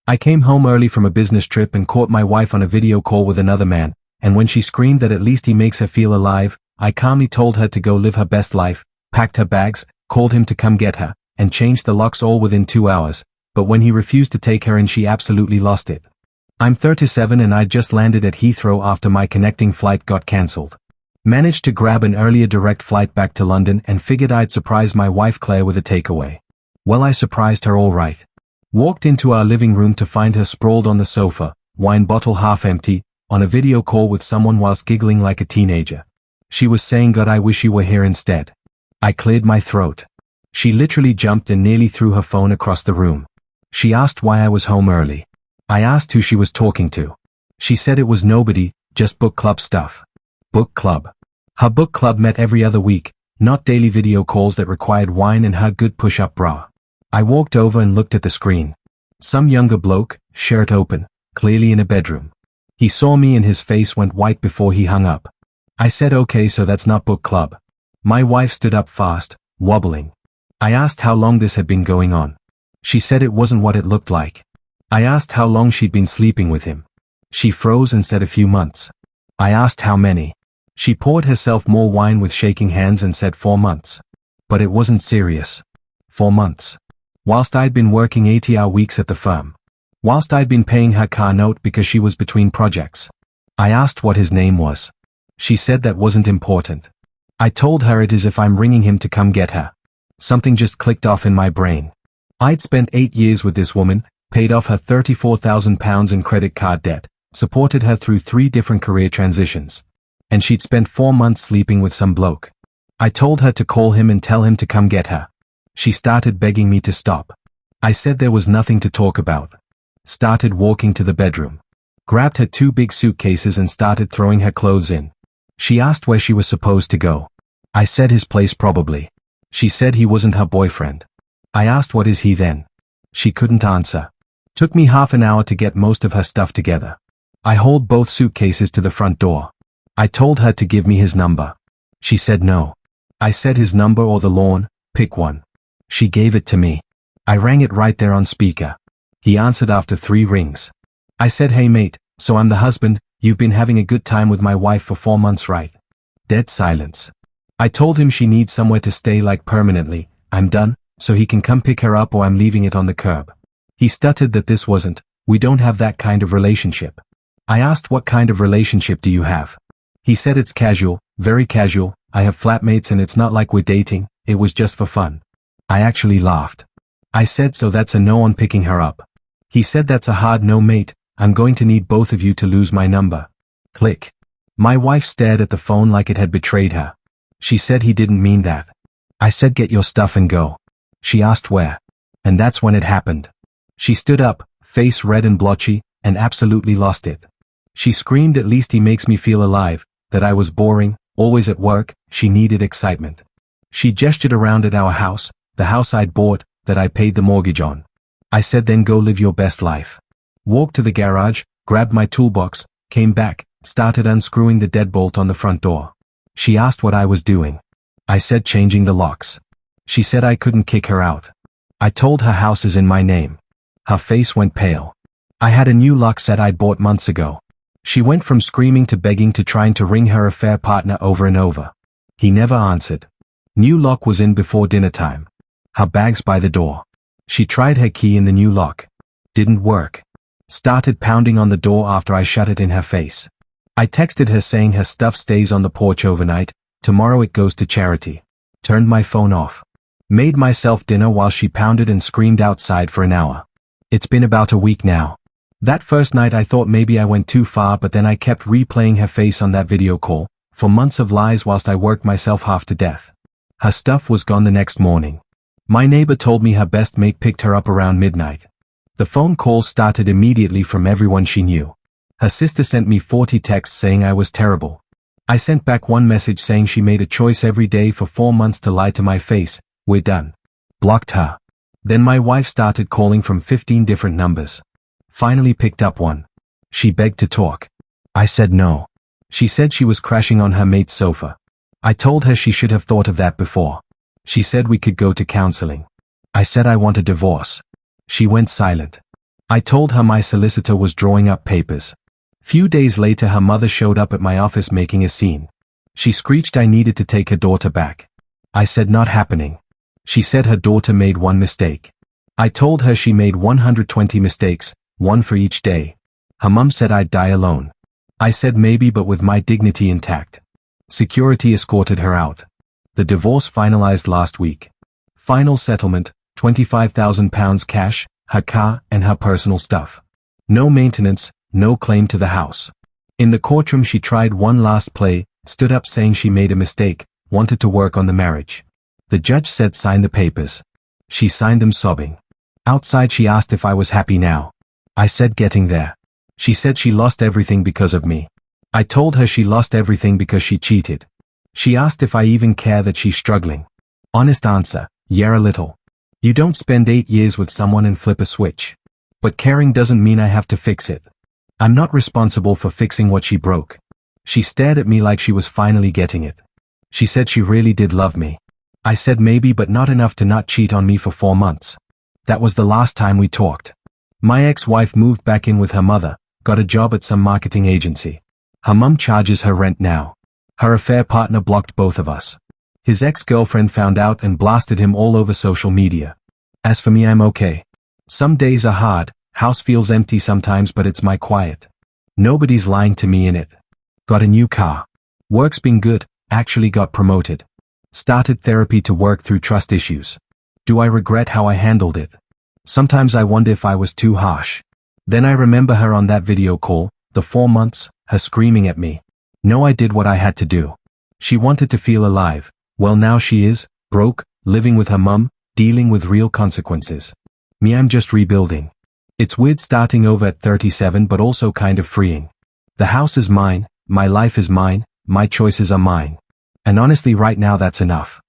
I came home early from a business trip and caught my wife on a video call with another man, and when she screamed that at least he makes her feel alive, I calmly told her to go live her best life, packed her bags, called him to come get her, and changed the locks all within 2 hours, but when he refused to take her in she absolutely lost it. I'm 37 and I'd just landed at Heathrow after my connecting flight got cancelled. Managed to grab an earlier direct flight back to London and figured I'd surprise my wife Claire with a takeaway. Well, I surprised her all right. Walked into our living room to find her sprawled on the sofa, wine bottle half empty, on a video call with someone whilst giggling like a teenager. She was saying, "God, I wish you were here instead." I cleared my throat. She literally jumped and nearly threw her phone across the room. She asked why I was home early. I asked who she was talking to. She said it was nobody, just book club stuff. Book club. Her book club met every other week, not daily video calls that required wine and her good push-up bra. I walked over and looked at the screen. Some younger bloke, shirt open, clearly in a bedroom. He saw me and his face went white before he hung up. I said, "Okay, so that's not book club." My wife stood up fast, wobbling. I asked how long this had been going on. She said it wasn't what it looked like. I asked how long she'd been sleeping with him. She froze and said a few months. I asked how many. She poured herself more wine with shaking hands and said 4 months. But it wasn't serious. 4 months. Whilst I'd been working 80-hour weeks at the firm. Whilst I'd been paying her car note because she was between projects. I asked what his name was. She said that wasn't important. I told her it is if I'm ringing him to come get her. Something just clicked off in my brain. I'd spent 8 years with this woman, paid off her £34,000 in credit card debt, supported her through 3 different career transitions. And she'd spent 4 months sleeping with some bloke. I told her to call him and tell him to come get her. She started begging me to stop. I said there was nothing to talk about. Started walking to the bedroom. Grabbed her 2 big suitcases and started throwing her clothes in. She asked where she was supposed to go. I said his place probably. She said he wasn't her boyfriend. I asked what is he then. She couldn't answer. Took me half an hour to get most of her stuff together. I hauled both suitcases to the front door. I told her to give me his number. She said no. I said his number or the lawn, pick one. She gave it to me. I rang it right there on speaker. He answered after 3 rings. I said, "Hey mate, so I'm the husband, you've been having a good time with my wife for 4 months, right?" Dead silence. I told him she needs somewhere to stay like permanently. I'm done, so he can come pick her up or I'm leaving it on the curb. He stuttered that this wasn't, we don't have that kind of relationship. I asked what kind of relationship do you have? He said it's casual, very casual, I have flatmates and it's not like we're dating, it was just for fun. I actually laughed. I said, so that's a no on picking her up. He said that's a hard no mate, I'm going to need both of you to lose my number. Click. My wife stared at the phone like it had betrayed her. She said he didn't mean that. I said get your stuff and go. She asked where. And that's when it happened. She stood up, face red and blotchy, and absolutely lost it. She screamed at least he makes me feel alive, that I was boring, always at work, she needed excitement. She gestured around at our house, the house I'd bought, that I paid the mortgage on. I said then go live your best life. Walked to the garage, grabbed my toolbox, came back, started unscrewing the deadbolt on the front door. She asked what I was doing. I said changing the locks. She said I couldn't kick her out. I told her house is in my name. Her face went pale. I had a new lock set I'd bought months ago. She went from screaming to begging to trying to ring her affair partner over and over. He never answered. New lock was in before dinner time. Her bags by the door. She tried her key in the new lock. Didn't work. Started pounding on the door after I shut it in her face. I texted her saying her stuff stays on the porch overnight, tomorrow it goes to charity. Turned my phone off. Made myself dinner while she pounded and screamed outside for an hour. It's been about a week now. That first night I thought maybe I went too far, but then I kept replaying her face on that video call, for months of lies whilst I worked myself half to death. Her stuff was gone the next morning. My neighbor told me her best mate picked her up around midnight. The phone calls started immediately from everyone she knew. Her sister sent me 40 texts saying I was terrible. I sent back one message saying she made a choice every day for 4 months to lie to my face, we're done. Blocked her. Then my wife started calling from 15 different numbers. Finally picked up one. She begged to talk. I said no. She said she was crashing on her mate's sofa. I told her she should have thought of that before. She said we could go to counseling. I said I want a divorce. She went silent. I told her my solicitor was drawing up papers. Few days later her mother showed up at my office making a scene. She screeched I needed to take her daughter back. I said not happening. She said her daughter made one mistake. I told her she made 120 mistakes, one for each day. Her mum said I'd die alone. I said maybe, but with my dignity intact. Security escorted her out. The divorce finalized last week. Final settlement, £25,000 cash, her car and her personal stuff. No maintenance, no claim to the house. In the courtroom she tried one last play, stood up saying she made a mistake, wanted to work on the marriage. The judge said sign the papers. She signed them sobbing. Outside she asked if I was happy now. I said getting there. She said she lost everything because of me. I told her she lost everything because she cheated. She asked if I even care that she's struggling. Honest answer, yeah, a little. You don't spend 8 years with someone and flip a switch. But caring doesn't mean I have to fix it. I'm not responsible for fixing what she broke. She stared at me like she was finally getting it. She said she really did love me. I said maybe, but not enough to not cheat on me for 4 months. That was the last time we talked. My ex-wife moved back in with her mother, got a job at some marketing agency. Her mum charges her rent now. Her affair partner blocked both of us. His ex-girlfriend found out and blasted him all over social media. As for me, I'm okay. Some days are hard, house feels empty sometimes, but it's my quiet. Nobody's lying to me in it. Got a new car. Work's been good, actually got promoted. Started therapy to work through trust issues. Do I regret how I handled it? Sometimes I wonder if I was too harsh. Then I remember her on that video call, the 4 months, her screaming at me. No, I did what I had to do. She wanted to feel alive. Well, now she is, broke, living with her mum, dealing with real consequences. Me, I'm just rebuilding. It's weird starting over at 37, but also kind of freeing. The house is mine, my life is mine, my choices are mine. And honestly, right now that's enough.